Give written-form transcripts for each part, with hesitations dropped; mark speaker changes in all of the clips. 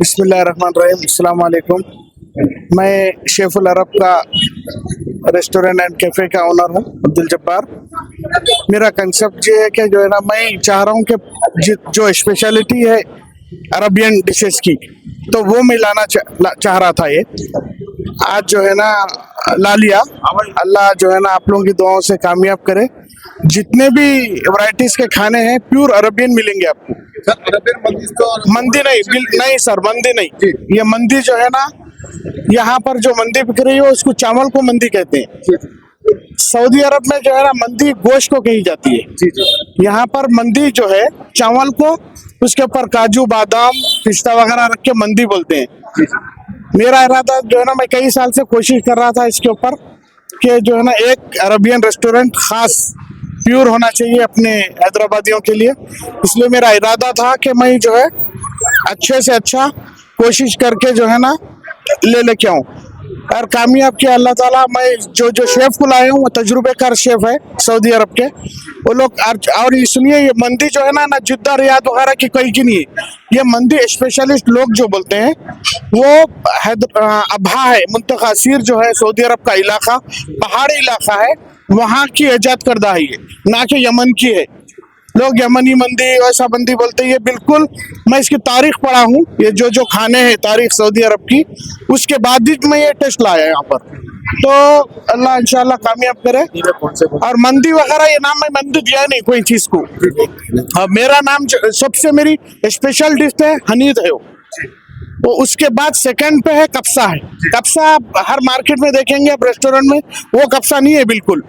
Speaker 1: बिस्मिल्लाहिर्रहमानिर्रहीम, अस्सलाम वालेकुम। मैं शेफुल अरब का रेस्टोरेंट एंड कैफ़े का ओनर हूँ, अब्दुल जब्बार। मेरा कंसेप्ट ये है कि जो है ना, मैं चाह रहा हूँ कि जो स्पेशलिटी है अरबियन डिशेस की, तो वो मैं लाना चाह रहा था। ये आज जो है ना ला लिया। अल्लाह जो है ना आप लोगों की दुआओं से कामयाब करे। जितने भी वैरायटीज के खाने हैं प्योर अरबियन मिलेंगे आपको। मंदी नहीं सर, मंदी नहीं। ये मंदी जो है ना, यहाँ पर जो मंदी बिक रही है उसको चावल को मंदी कहते हैं। सऊदी अरब में जो है ना मंदी गोश्त को कही जाती है। यहाँ पर मंदी जो है चावल को, उसके ऊपर काजू बादाम पिस्ता वगैरह रख के मंदी बोलते हैं। मेरा इरादा जो है ना, मैं कई साल से कोशिश कर रहा था इसके ऊपर कि जो है ना एक अरबियन रेस्टोरेंट खास प्योर होना चाहिए अपने हैदराबादियों के लिए। इसलिए मेरा इरादा था कि मैं जो है अच्छे से अच्छा कोशिश करके जो है ना लेके आऊँ और कामयाब किया अल्लाह ताला। मैं जो शेफ को लाया हूँ वो तजुर्बेकार शेफ है सऊदी अरब के। वो लोग और सुनिए, ये मंदी जो है ना जिद्दा रियाद वगैरह की कोई की नहीं है। ये मंदी स्पेशलिस्ट लोग जो बोलते हैं वो अबहा है, मुंतखा सीर जो है सऊदी अरब का इलाका, पहाड़ी इलाका है, वहाँ की इजाद करदा है ये, ना कि यमन की है। लोग यमनी मंदी वैसा मंदी बोलते हैं। ये बिल्कुल, मैं इसकी तारीख पढ़ा हूँ, ये जो खाने हैं तारीख सऊदी अरब की, उसके बाद ही मैं ये टेस्ट लाया यहाँ पर। तो अल्लाह इंशाल्लाह कामयाब करे। और मंदी वगैरह ये नाम मैं मंदी दिया नहीं कोई चीज को। मेरा नाम सबसे मेरी स्पेशल डिश है हनीद है वो उसके बाद सेकंड पे है कप्सा है। कप्सा हर मार्केट में देखेंगे आप रेस्टोरेंट में, वो कप्सा नहीं है बिल्कुल।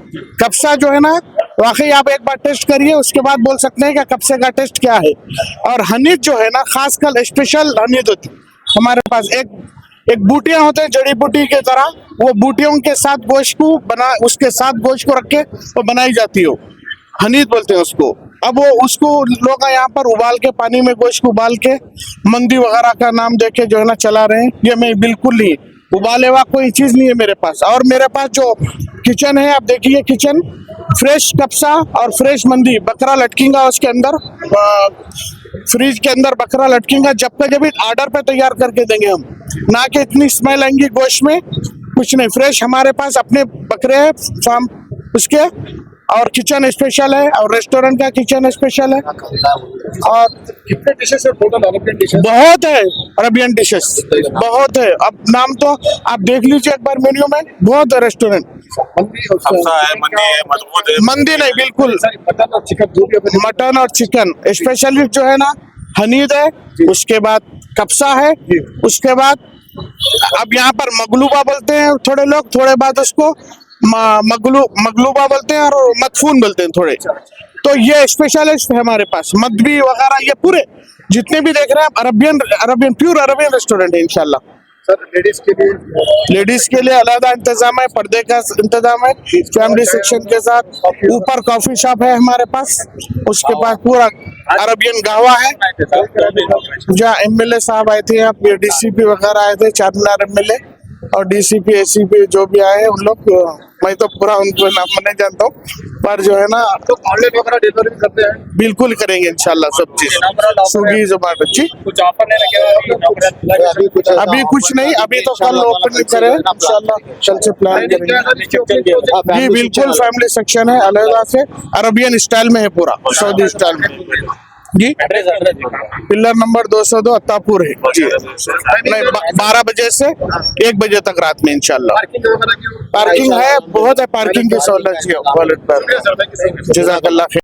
Speaker 1: कप्सा जो है ना वाकई आप एक बार टेस्ट करिए, उसके बाद बोल सकते हैं कि कप्से का टेस्ट क्या है। और हनीद जो है ना खासकर स्पेशल हनीद होती है हमारे पास। एक बूटियां होते हैं जड़ी बूटी के तरह, वो बूटियों के साथ गोश्त को उसके साथ गोश्त को रख के वो बनाई जाती हो, हनीद बोलते हैं उसको। अब वो उसको लोग यहाँ पर उबाल के, पानी में गोश्त को उबाल के मंदी वगैरह का नाम देके जो है ना चला रहे हैं। ये मैं बिल्कुल नहीं, उबाले हुआ कोई चीज नहीं है मेरे पास। और मेरे पास जो किचन है, आप देखिए किचन, फ्रेश कप्सा और फ्रेश मंदी, बकरा लटकेगा उसके अंदर, फ्रिज के अंदर बकरा लटकेगा। जब ऑर्डर पे तैयार करके देंगे हम, ना कि इतनी स्मेल आएंगी गोश्त में, कुछ नहीं। फ्रेश हमारे पास अपने बकरे हैं फार्म उसके। और किचन स्पेशल है और रेस्टोरेंट का किचन स्पेशल है। और
Speaker 2: कितने डिशेस है टोटल अरबियन डिशेस?
Speaker 1: बहुत है अरबियन डिशेस, बहुत है। अब नाम तो आप देख लीजिए एक बार मेन्यू में, बहुत है रेस्टोरेंट। मंदी नहीं बिल्कुल,
Speaker 2: मटन और चिकन,
Speaker 1: मटन और चिकन स्पेशलिस्ट जो है ना हनीद है, उसके बाद कप्सा है, उसके बाद अब यहाँ पर मगलूबा बोलते हैं थोड़े लोग, थोड़े बाद उसको मगलूबा बोलते हैं और मदफून बोलते हैं थोड़े। तो ये स्पेशलिस्ट है हमारे पास, मदबी वगैरह, ये पूरे जितने भी देख रहे हैं अरबियन प्योर अरबियन रेस्टोरेंट है इंशाल्लाह।
Speaker 2: सर
Speaker 1: लेडीज के लिए अलग इंतजाम है, पर्दे का इंतजाम है, फैमिली सेक्शन के साथ। ऊपर कॉफी शॉप है हमारे पास, उसके पास पूरा अरबियन गावा है। जहाँ MLA साहब आए थे, आप DCP वगैरह आए थे, चारमीनार MLA और DCP ACP जो भी आए उन लोग, मैं तो पूरा उनको नाम नहीं जानता हूँ, पर जो है ना
Speaker 2: तो ऑनलाइन वगैरह डिलीवरी करते हैं?
Speaker 1: बिल्कुल करेंगे इंशाल्लाह सब चीज, स्विगी जोमेटो जी।
Speaker 2: कुछ ऑफर नहीं लगे
Speaker 1: अभी कुछ नहीं, अभी तो कल ओपन करें इंशाल्लाह, कल से प्लान करेंगे जी। बिल्कुल फैमिली सेक्शन है अलग से, अरबियन स्टाइल में है पूरा, सऊदी स्टाइल में जी। पिलर नंबर 202 अत्तापुर है जी। नहीं 12 बजे से 1 बजे तक रात में इंशाल्लाह। पार्किंग है, बहुत है पार्किंग की सहूलत। जज़ाकल्लाह।